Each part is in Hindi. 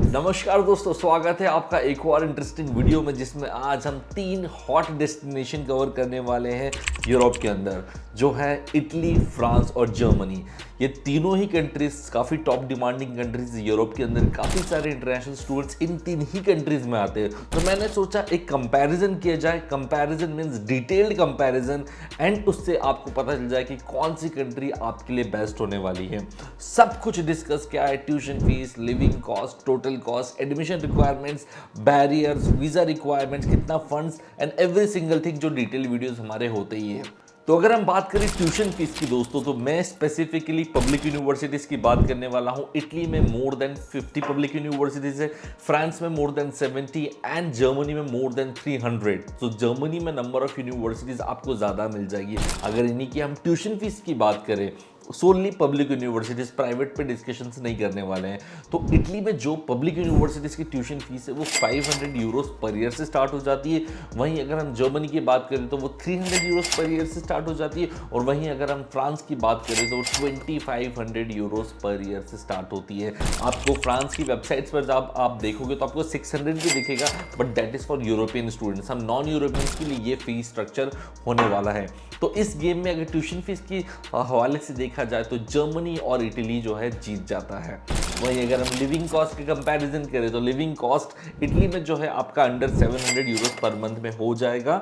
नमस्कार दोस्तों, स्वागत है आपका एक और इंटरेस्टिंग वीडियो में जिसमें आज हम 3 हॉट डेस्टिनेशन कवर करने वाले हैं यूरोप के अंदर, जो है इटली, फ्रांस और जर्मनी। ये तीनों ही कंट्रीज काफ़ी टॉप डिमांडिंग कंट्रीज यूरोप के अंदर, काफ़ी सारे इंटरनेशनल स्टूडेंट्स इन तीन ही कंट्रीज में आते हैं। तो मैंने सोचा एक कंपैरिजन किया जाए। Comparison means detailed comparison, and उससे आपको पता चल जाए कि कौन सी कंट्री आपके लिए बेस्ट होने वाली है। सब कुछ डिस्कस किया है, tuition fees, living cost, total cost, admission requirements, barriers, visa requirements, कितना funds and every single thing जो डिटेल वीडियोस हमारे होते ही है। तो अगर हम बात करें ट्यूशन फीस की दोस्तों, तो मैं स्पेसिफिकली पब्लिक यूनिवर्सिटीज़ की बात करने वाला हूँ। इटली में मोर देन 50 पब्लिक यूनिवर्सिटीज़ है, फ्रांस में मोर देन 70 एंड जर्मनी में मोर देन 300। तो जर्मनी में नंबर ऑफ यूनिवर्सिटीज़ आपको ज़्यादा मिल जाएगी। अगर इन्हीं की हम ट्यूशन फीस की बात करें, सोनली पब्लिक यूनिवर्सिटीज़, प्राइवेट पे डिस्कशंस नहीं करने वाले हैं। तो इटली में जो पब्लिक यूनिवर्सिटीज़ की ट्यूशन फीस है वो 500 यूरोस पर ईयर से स्टार्ट हो जाती है। वहीं अगर हम जर्मनी की बात करें तो वो 300 यूरोस पर ईयर से स्टार्ट हो जाती है। और वहीं अगर हम फ्रांस की बात करें तो 2500 यूरोस पर ईयर से स्टार्ट होती है। आपको फ्रांस की वेबसाइट्स पर जब आप देखोगे तो आपको 600 भी दिखेगा, but that is for European students. हम नॉन यूरोपियंस के लिए ये फीस स्ट्रक्चर होने वाला है। तो इस गेम में अगर ट्यूशन फीस की हवाले से देखा जाए तो जर्मनी और इटली जो है जीत जाता है। वहीं अगर हम लिविंग कॉस्ट की कंपैरिजन करें तो लिविंग कॉस्ट इटली में जो है आपका अंडर 700 यूरोस पर मंथ में हो जाएगा।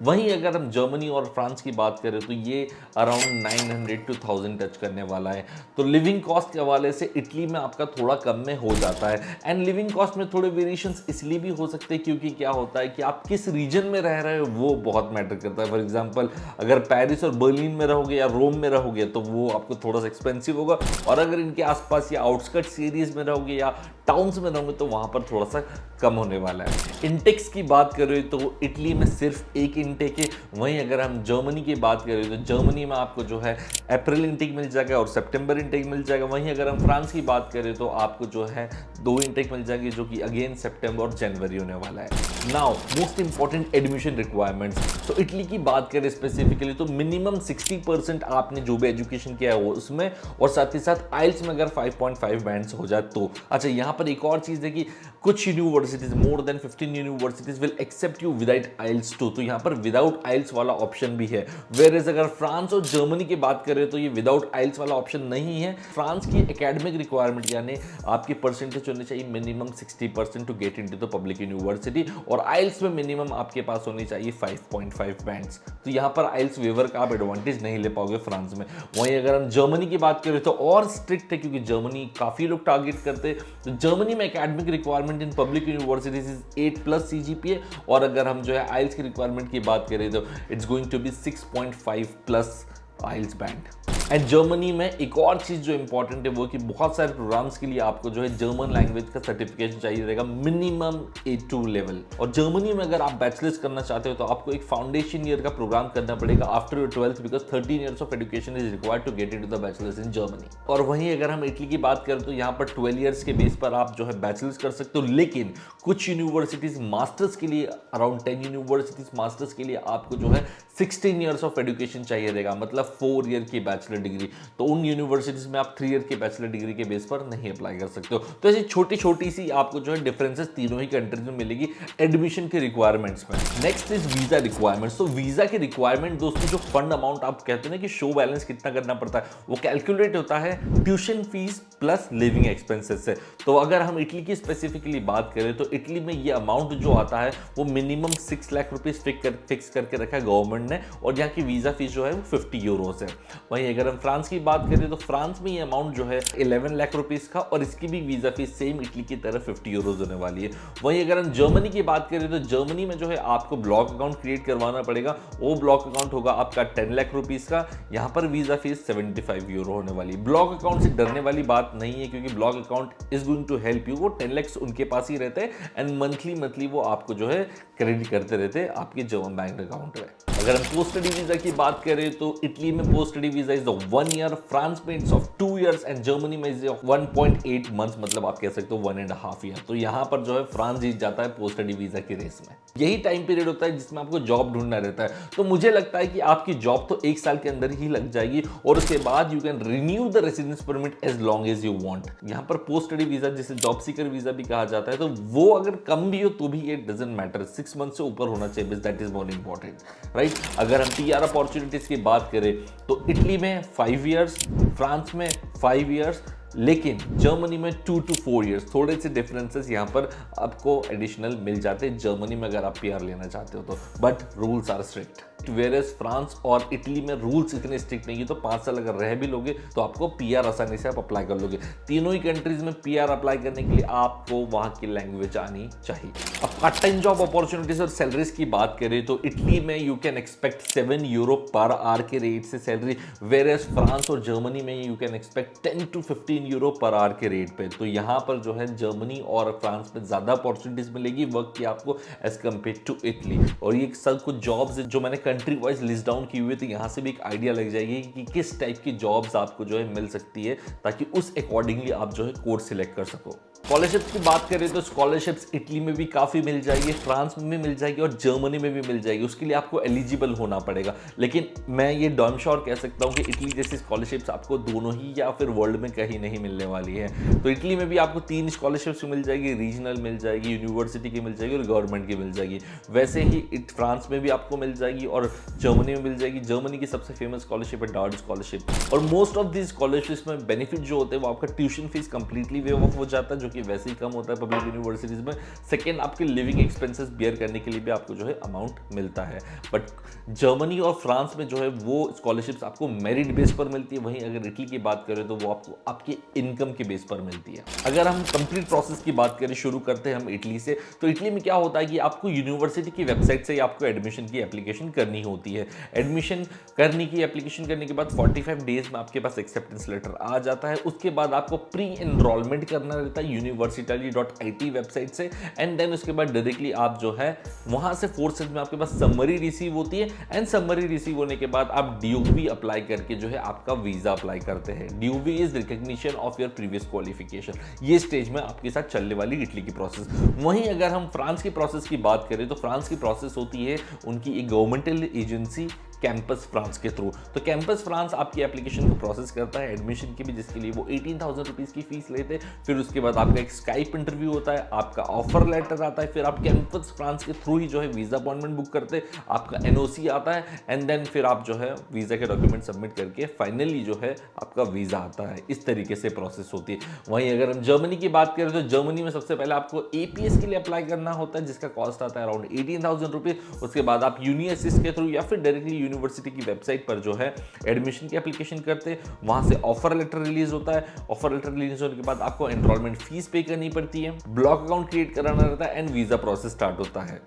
वहीं अगर हम जर्मनी और फ्रांस की बात करें तो ये अराउंड 900 to 1000 टच करने वाला है। तो लिविंग कॉस्ट के हवाले से इटली में आपका थोड़ा कम में हो जाता है। एंड लिविंग कॉस्ट में थोड़े वेरिएशंस इसलिए भी हो सकते हैं क्योंकि क्या होता है कि आप किस रीजन में रह रहे हो वो बहुत मैटर करता है। फॉर एग्जाम्पल, अगर पेरिस और बर्लिन में रहोगे या रोम में रहोगे तो वो आपको थोड़ा सा एक्सपेंसिव होगा, और अगर इनके आसपास या आउटस्कर्ट्स एरियाज में रहोगे या टाउन्स में रहोगे तो वहाँ पर थोड़ा सा कम होने वाला है। इंटेक्स की बात करें तो इटली में सिर्फ एक इंटेक है। वहीं अगर हम जर्मनी की बात करें तो जर्मनी में आपको जो है अप्रैल इंटेक मिल जाएगा और सितंबर इंटेक मिल जाएगा। वहीं अगर हम फ्रांस की बात करें तो आपको जो है 2 इंटेक मिल जाएंगे, जो कि अगेन सितंबर और जनवरी होने वाला है। Now most important admission requirements. तो इटली की बात करें स्पेसिफिकली तो मिनिमम 60% आपने जो भी एजुकेशन किया है वो उसमें, और साथ ही साथ आइल्स में अगर 5.5 बैंड्स हो जाए तो। अच्छा, यहाँ पर एक और चीज़ है कि कुछ universities, more than 15 universities will accept you without IELTS too. तो यहाँ पर विदाउट आइल्स वाला ऑप्शन भी है। वेयर अगर फ्रांस और जर्मनी की बात करें तो ये विदाउट आइल्स वाला ऑप्शन नहीं है। फ्रांस की एकेडमिक रिक्वायरमेंट यानी आपकी परसेंटेज होनी चाहिए minimum 60% to get into the public university, और आइल्स में मिनिमम आपके पास होनी चाहिए 5.5 बैंड्स। तो यहाँ पर आइल्स वेवर का आप एडवांटेज नहीं ले पाओगे फ्रांस में। वहीं अगर हम जर्मनी की बात करें तो और स्ट्रिक्ट है, क्योंकि जर्मनी काफ़ी लोग टारगेट करते हैं। तो जर्मनी में academic requirement in public universities is 8+ CGPA, और अगर हम जो है आइल्स की रिक्वायरमेंट की बात करें तो it's going to be 6.5+ IELTS band. And Germany में एक और चीज़ जो इंपॉर्टेंट है वो कि बहुत सारे प्रोग्राम्स के लिए आपको जो है जर्मन लैंग्वेज का सर्टिफिकेशन चाहिए रहेगा, मिनिमम A2 लेवल। और जर्मनी में अगर आप बैचलर्स करना चाहते हो तो आपको एक फाउंडेशन ईयर का प्रोग्राम करना पड़ेगा after your 12th, because 13 years of education is required to get into the bachelors in Germany. और वहीं अगर हम इटली की बात करें तो यहाँ पर 12 ईयर्स के बेस पर आप जो है बैचलर्स कर सकते हो, लेकिन कुछ यूनिवर्सिटीज मास्टर्स के लिए, अराउंड 10 यूनिवर्सिटीज मास्टर्स के लिए आपको जो है 16 ईयर्स ऑफ एजुकेशन चाहिए रहेगा, मतलब 4 ईयर की बैचलर डिग्री। तो उन यूनिवर्सिटीज में आप 3 ईयर के बैचलर डिग्री के बेस पर नहीं अप्लाई कर सकते हो। तो ऐसी छोटी छोटी सी आपको जो है डिफरेंसेस तीनों ही कंट्रीज में मिलेगी एडमिशन के रिक्वायरमेंट्स में। Next is visa requirements. तो वीजा की रिक्वायरमेंट दोस्तों, जो फंड अमाउंट आप कहते हैं ना कि शो बैलेंस कितना करना पड़ता है, वो कैलकुलेट होता है tuition fees plus living expenses से। तो अगर हम इटली की स्पेसिफिकली बात करें तो इटली में ये अमाउंट जो आता है वो मिनिमम 6 लाख रुपीज फिक्स करके रखा है गवर्नमेंट ने, और यहाँ की वीजा फीस जो है वो 50 यूरोस है। वहीं अगर हम फ्रांस की बात करें तो फ्रांस में ये अमाउंट जो है 11 लाख रुपीस का, और इसकी भी वीजा फीस सेम इटली की तरह 50 यूरोज होने वाली है। वहीं अगर हम जर्मनी की बात करें तो जर्मनी में जो है आपको ब्लॉक अकाउंट क्रिएट करवाना पड़ेगा। वो ब्लॉक अकाउंट होगा आपका 10 लाख रुपीस का। यहाँ पर वीजा फीस 75 यूरो होने वाली है। ब्लॉक अकाउंट से डरने वाली बात नहीं है, क्योंकि block account is going to help you. वो 10 लाख उनके पास ही रहते हैं, एंड मंथली वो आपको जो है क्रेडिट करते रहते हैं आपके जर्मन बैंक अकाउंट में। अगर अगर पोस्ट स्टडी वीजा की बात करें तो इटली में post study visa is 1 year, France में it's of 2 years and Germany में इज 1.8 मंथ्स, मतलब आप कह सकते हो 1.5 ईयर। तो यहाँ पर जो है फ्रांस जीत जाता है पोस्ट स्टडी वीजा की रेस में। यही टाइम पीरियड होता है जिसमें आपको जॉब ढूंढना रहता है। तो मुझे लगता है कि आपकी जॉब तो 1 साल के अंदर ही लग जाएगी और उसके बाद you can renew the residence permit as long as you want. यहाँ पर पोस्ट स्टडी वीजा जिसे जॉब सीकर वीजा भी कहा जाता है, तो वो अगर कम भी हो तो भी इट डजंट मैटर, 6 मंथ से ऊपर होना चाहिए, that is more important, right. अगर हम पीआर अपॉर्चुनिटीज की बात करें तो इटली में 5 इयर्स, फ्रांस में 5 इयर्स, लेकिन जर्मनी में 2 to 4 इयर्स। थोड़े से डिफरेंसेस यहाँ पर आपको एडिशनल मिल जाते हैं जर्मनी में अगर आप पीआर लेना चाहते हो तो, but rules are strict. Whereas France और इटली में रूल्स इतने स्ट्रिक्ट नहीं है, तो 5 साल अगर रह भी लोगे तो आपको पीआर आसानी से आप अप्लाई कर लोगे। तीनों ही कंट्रीज में पीआर अप्लाई करने के लिए आपको वहां की लैंग्वेज आनी चाहिए। अब पार्ट टाइम जॉब अपॉर्चुनिटीज और सैलरीज की बात करें तो इटली में you can expect 7 euro per hour के रेट से सैलरी, वेयरएज फ्रांस और जर्मनी में you can expect 10 to 15 euro per hour के रेट पे। तो यहाँ पर जो है जर्मनी और फ्रांस में ज्यादा अपॉर्चुनिटीज मिलेगी वर्क की आपको एज कम्पेयर टू इटली। और ये सब कुछ जॉब्स जो मैंने कंट्री वाइज लिस्ट डाउन की हुई है, तो यहाँ से भी एक आइडिया लग जाएगी कि किस टाइप की जॉब्स आपको जो है मिल सकती है, ताकि उस अकॉर्डिंगली आप जो है कोर्स सिलेक्ट कर सको। स्कॉलरशिप्स की बात करें तो स्कॉलरशिप्स इटली में भी काफ़ी मिल जाएगी, फ्रांस में भी मिल जाएगी और जर्मनी में भी मिल जाएगी। उसके लिए आपको एलिजिबल होना पड़ेगा, लेकिन मैं ये डॉम श्योर कह सकता हूँ कि इटली जैसी स्कॉलरशिप्स आपको दोनों ही या फिर वर्ल्ड में कहीं नहीं मिलने वाली है। तो इटली में भी आपको 3 स्कॉलरशिप्स मिल जाएगी, रीजनल मिल जाएगी, यूनिवर्सिटी की मिल जाएगी और गवर्नमेंट की मिल जाएगी। वैसे ही फ्रांस में भी आपको मिल जाएगी और जर्मनी में मिल जाएगी। जर्मनी की सबसे फेमस स्कॉलरशिप है डार्ट स्कॉलरशिप। और मोस्ट ऑफ दी स्कॉलरशिप्स में बेनिफिट जो होते हैं वो आपका tuition fees completely wave of हो जाता है, जो कि वैसे ही कम होता है पब्लिक यूनिवर्सिटीज में। सेकेंड, आपके लिविंग एक्सपेंसेस बियर करने के लिए भी आपको जो है अमाउंट मिलता है। बट जर्मनी और फ्रांस में जो है वो स्कॉलरशिप्स आपको मेरिट बेस पर मिलती है, वहीं अगर इटली की बात करें तो वो आपको आपके इनकम के बेस पर मिलती है। अगर हम कंप्लीट प्रोसेस की बात करें, शुरू करते हैं हम इटली से, तो इटली में क्या होता है कि आपको यूनिवर्सिटी की वेबसाइट से आपको एडमिशन की एप्लीकेशन करनी होती है। एडमिशन करने की एप्लीकेशन करने के बाद 45 डेज में आपके पास एक्सेप्टेंस लेटर आ जाता है। उसके बाद आपको प्री एनरोलमेंट करना रहता है university.it वेबसाइट से, एंड देन उसके बाद डायरेक्टली आप जो है वहां से 4 सेंट में आपके पास समरी रिसीव होती है, एंड समरी रिसीव होने के बाद आप DOV अप्लाई करके जो है आपका वीजा अप्लाई करते हैं। DOV is recognition of your previous qualification. ये स्टेज में आपके साथ चलने वाली इटली की प्रोसेस। वहीं अगर हम फ्रांस की प्रोसेस की बात करें तो फ्रांस की प्रोसेस होती है उनकी एक गवर्नमेंटल एजेंसी कैंपस फ्रांस के थ्रू। तो कैंपस फ्रांस आपकी एप्लीकेशन को प्रोसेस करता है एडमिशन की भी, जिसके लिए वो 18,000 रुपीज़ की फीस लेते हैं। फिर उसके बाद आपका एक स्काइप इंटरव्यू होता है, आपका ऑफर लेटर आता है, फिर आप कैंपस फ्रांस के थ्रू ही जो है वीज़ा अपॉइंटमेंट बुक करते हैं, आपका NOC आता है, एंड देन फिर आप जो है वीज़ा के डॉक्यूमेंट सबमिट करके फाइनली जो है आपका वीज़ा आता है। इस तरीके से प्रोसेस होती है। वहीं अगर हम जर्मनी की बात करें तो जर्मनी में सबसे पहले आपको APS के लिए अप्लाई करना होता है, जिसका कॉस्ट आता है अराउंड 18,000 रुपीज़। उसके बाद आप यूनिअसिस्ट के थ्रू या फिर डायरेक्टली यूनिवर्सिटी की वेबसाइट पर जो है एडमिशन की एप्लीकेशन करते हैं। वहां से ऑफर लेटर रिलीज होता है। ऑफर लेटर रिलीज होने के बाद आपको एनरोलमेंट फीस पे करनी पड़ती है, ब्लॉक अकाउंट क्रिएट कराना रहता है, एंड वीजा प्रोसेस स्टार्ट होता है।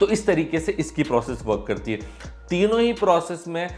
तो इस तरीके से इसकी प्रोसेस वर्क करती है। तीनों ही प्रोसेस में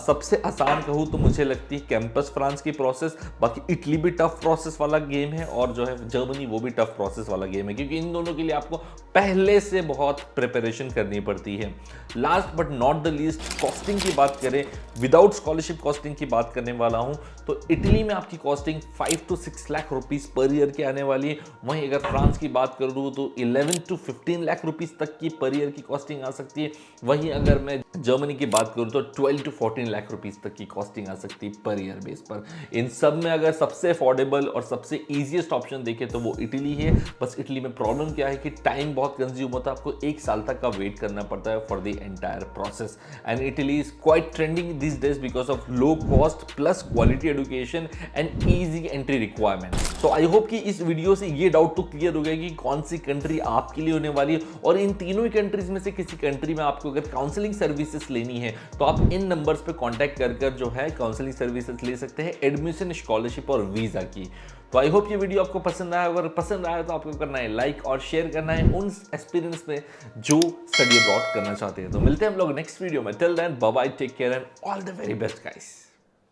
सबसे आसान कहूँ तो मुझे लगती है कैंपस फ्रांस की प्रोसेस। बाकी इटली भी टफ प्रोसेस वाला गेम है और जो है जर्मनी वो भी टफ प्रोसेस वाला गेम है, क्योंकि इन दोनों के लिए आपको पहले से बहुत प्रिपरेशन करनी पड़ती है। Last but not the least, costing की बात करें, विदाउट स्कॉलरशिप कॉस्टिंग की बात करने वाला हूँ तो इटली में आपकी costing 5 to 6 lakh rupees per year की आने वाली है। वहीं अगर फ्रांस की बात करूँ तो 11 to 15 लाख रुपीज़ तक की पर ईयर की कॉस्टिंग आ सकती है। वहीं अगर मैं जर्मनी की बात करूँ तो 12 to 14 लाख रुपीज़ तक की कॉस्टिंग आ सकती है पर ईयर बेस पर। इन सब में अगर सबसे अफोर्डेबल और सबसे ईजीएस्ट ऑप्शन देखें तो वो इटली है। बस इटली में प्रॉब्लम क्या है कि टाइम बहुत कंज्यूम होता है, आपको 1 साल तक का वेट करना पड़ता है for the entire process. And Italy is quite trending this days because of low cost plus quality education and easy entry requirement. तो आई होप कि इस वीडियो से ये डाउट तो क्लियर हो गया कि कौन सी कंट्री आपके लिए होने वाली है, और इन तीनों ही कंट्रीज में से किसी कंट्री में आपको अगर काउंसलिंग सर्विसेज लेनी है तो आप इन नंबर्स पे कांटेक्ट कर जो है काउंसलिंग सर्विसेज ले सकते हैं एडमिशन, स्कॉलरशिप और वीजा की। तो आई होप ये वीडियो आपको पसंद आया। अगर पसंद आया तो आपको करना है लाइक और शेयर करना है उन एक्सपीरियंस में जो स्टडी अब्रॉड करना चाहते हैं। तो मिलते हैं हम लोग नेक्स्ट वीडियो में। Till then bye bye, take care and all the very best guys.